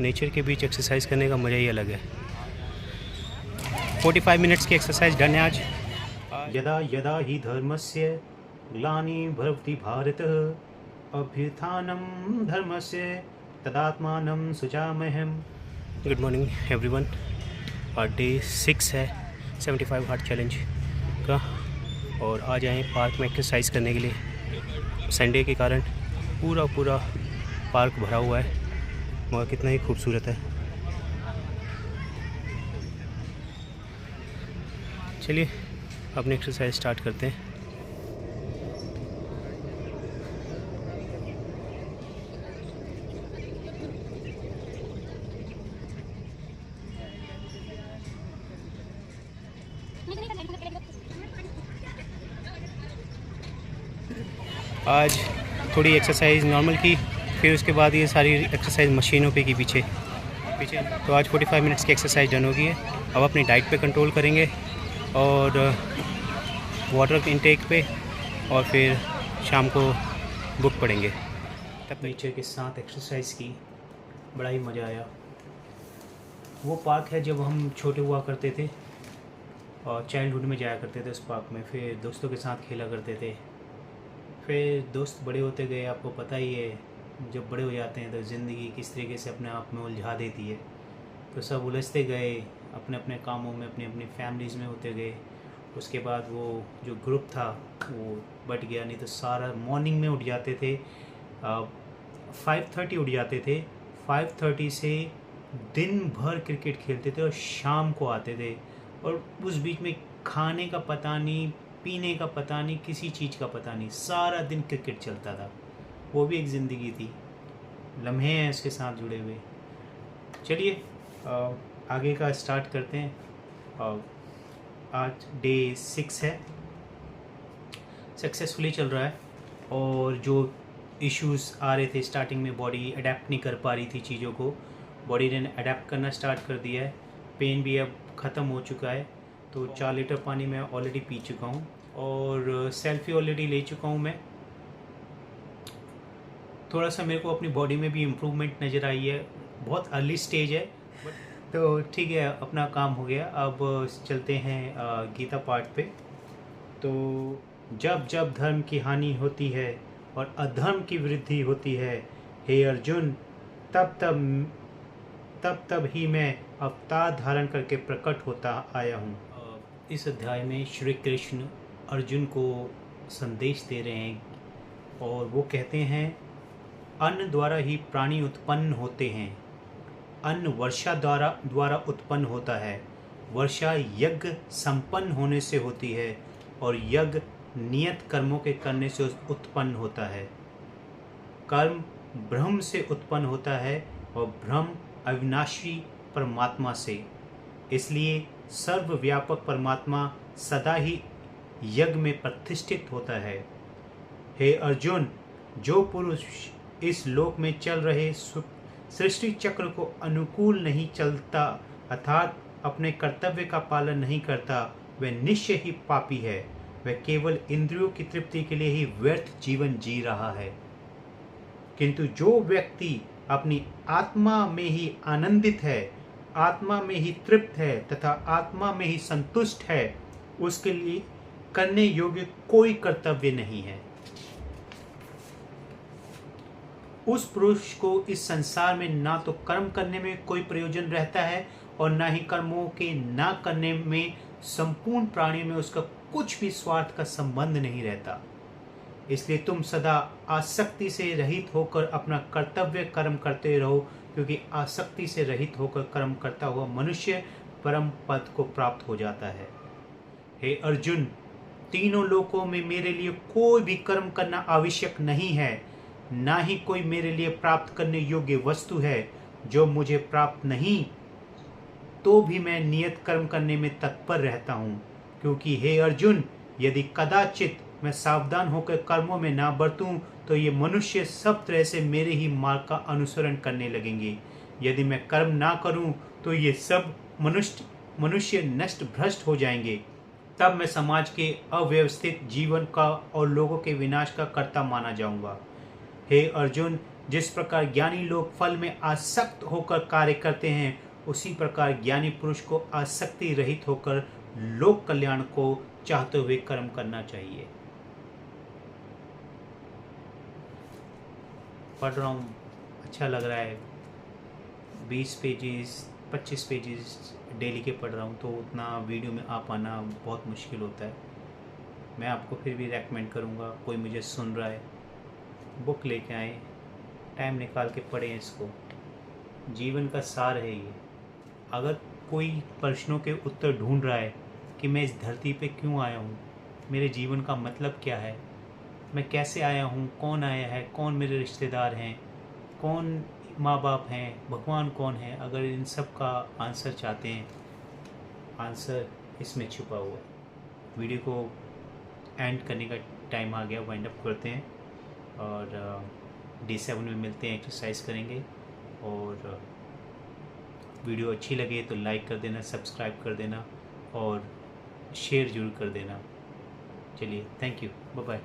Nature के बीच exercise करने का मज़ा ही अलग है। 45 मिनट्स की एक्सरसाइज डन है आज। यदा यदा ही धर्मस्य ग्लानिर्भवति भारत अभ्युत्थानं धर्मस्य तदात्मानं सृजाम्यहम्। Good morning everyone. डे 6 है 75 हार्ट चैलेंज का, और आज आए पार्क में एक्सरसाइज करने के लिए। संडे के कारण पूरा पार्क भरा हुआ है, मगर कितना ही खूबसूरत है। चलिए अपनी एक्सरसाइज स्टार्ट करते हैं। आज थोड़ी एक्सरसाइज नॉर्मल की, फिर उसके बाद ये सारी एक्सरसाइज मशीनों पे की पीछे। तो आज 45 मिनट्स की एक्सरसाइज डन हो गई है। अब अपनी डाइट पे कंट्रोल करेंगे और वाटर इनटेक पे, और फिर शाम को बुक पढ़ेंगे। तब नेचर के साथ एक्सरसाइज की बड़ा ही मज़ा आया। वो पार्क है जब हम छोटे हुआ करते थे और चाइल्डहुड में जाया करते थे उस पार्क में, फिर दोस्तों के साथ खेला करते थे। फिर दोस्त बड़े होते गए, आपको पता ही है जब बड़े हो जाते हैं तो ज़िंदगी किस तरीके से अपने आप में उलझा देती है। तो सब उलझते गए अपने अपने कामों में, अपनी अपनी फैमिलीज़ में होते गए। उसके बाद वो जो ग्रुप था वो बट गया। नहीं तो सारा मॉर्निंग में उठ जाते थे, 5:30 उठ जाते थे। 5:30 से दिन भर क्रिकेट खेलते थे और शाम को आते थे, और उस बीच में खाने का पता नहीं, पीने का पता नहीं, किसी चीज़ का पता नहीं, सारा दिन क्रिकेट चलता था। वो भी एक ज़िंदगी थी, लम्हे हैं उसके साथ जुड़े हुए। चलिए आगे का स्टार्ट करते हैं। आज डे 6 है, सक्सेसफुली चल रहा है। और जो इश्यूज़ आ रहे थे स्टार्टिंग में, बॉडी अडेप्ट नहीं कर पा रही थी चीज़ों को, बॉडी ने अडेप्ट करना स्टार्ट कर दिया है। पेन भी अब ख़त्म हो चुका है। तो 4 लीटर पानी मैं ऑलरेडी पी चुका हूँ, और सेल्फ़ी ऑलरेडी ले चुका हूँ मैं। थोड़ा सा मेरे को अपनी बॉडी में भी इम्प्रूवमेंट नज़र आई है। बहुत अर्ली स्टेज है, तो ठीक है, अपना काम हो गया। अब चलते हैं गीता पाठ पे। तो जब जब धर्म की हानि होती है और अधर्म की वृद्धि होती है, हे अर्जुन, तब तब ही मैं अवतार धारण करके प्रकट होता आया हूँ। इस अध्याय में श्री कृष्ण अर्जुन को संदेश दे रहे हैं, और वो कहते हैं अन्न द्वारा ही प्राणी उत्पन्न होते हैं। अन्न वर्षा द्वारा उत्पन्न होता है। वर्षा यज्ञ संपन्न होने से होती है, और यज्ञ नियत कर्मों के करने से उत्पन्न होता है। कर्म ब्रह्म से उत्पन्न होता है, और ब्रह्म अविनाशी परमात्मा से। इसलिए सर्वव्यापक परमात्मा सदा ही यज्ञ में प्रतिष्ठित होता है। हे अर्जुन, जो पुरुष इस लोक में चल रहे सृष्टि चक्र को अनुकूल नहीं चलता, अर्थात अपने कर्तव्य का पालन नहीं करता, वह निश्चय ही पापी है। वह केवल इंद्रियों की तृप्ति के लिए ही व्यर्थ जीवन जी रहा है। किंतु जो व्यक्ति अपनी आत्मा में ही आनंदित है, आत्मा में ही तृप्त है तथा आत्मा में ही संतुष्ट है, उसके लिए करने योग्य कोई कर्तव्य नहीं है। उस पुरुष को इस संसार में ना तो कर्म करने में कोई प्रयोजन रहता है, और ना ही कर्मों के ना करने में संपूर्ण प्राणी में उसका कुछ भी स्वार्थ का संबंध नहीं रहता। इसलिए तुम सदा आसक्ति से रहित होकर अपना कर्तव्य कर्म करते रहो, क्योंकि आसक्ति से रहित होकर कर्म करता हुआ मनुष्य परम पद को प्राप्त हो जाता है। हे अर्जुन, तीनों लोकों में मेरे लिए कोई भी कर्म करना आवश्यक नहीं है, ना ही कोई मेरे लिए प्राप्त करने योग्य वस्तु है। जो मुझे प्राप्त नहीं, तो भी मैं नियत कर्म करने में तत्पर रहता हूँ। क्योंकि हे अर्जुन, यदि कदाचित मैं सावधान होकर कर्मों में ना बरतूं, तो ये मनुष्य सब तरह से मेरे ही मार्ग का अनुसरण करने लगेंगे। यदि मैं कर्म ना करूं, तो ये सब मनुष्य नष्ट भ्रष्ट हो जाएंगे। तब मैं समाज के अव्यवस्थित जीवन का और लोगों के विनाश का कर्ता माना जाऊंगा। हे अर्जुन, जिस प्रकार ज्ञानी लोग फल में आसक्त होकर कार्य करते हैं, उसी प्रकार ज्ञानी पुरुष को आसक्ति रहित होकर लोक कल्याण को चाहते हुए कर्म करना चाहिए। पढ़ रहा हूँ, अच्छा लग रहा है। 20 पेजेस 25 पेजेस डेली के पढ़ रहा हूँ, तो उतना वीडियो में आ पाना बहुत मुश्किल होता है। मैं आपको फिर भी रेकमेंड करूँगा, कोई मुझे सुन रहा है, बुक लेके आए, टाइम निकाल के पढ़ें इसको। जीवन का सार है ये। अगर कोई प्रश्नों के उत्तर ढूंढ रहा है कि मैं इस धरती पे क्यों आया हूँ, मेरे जीवन का मतलब क्या है, मैं कैसे आया हूँ, कौन आया है, कौन मेरे रिश्तेदार हैं, कौन माँ बाप हैं, भगवान कौन है, अगर इन सब का आंसर चाहते हैं, आंसर इसमें छुपा हुआ है। वीडियो को एंड करने का टाइम आ गया, वाइंड अप करते हैं और D7 में मिलते हैं, एक्सरसाइज करेंगे। और वीडियो अच्छी लगे तो लाइक कर देना, सब्सक्राइब कर देना और शेयर जरूर कर देना। चलिए, थैंक यू, बाय बाय।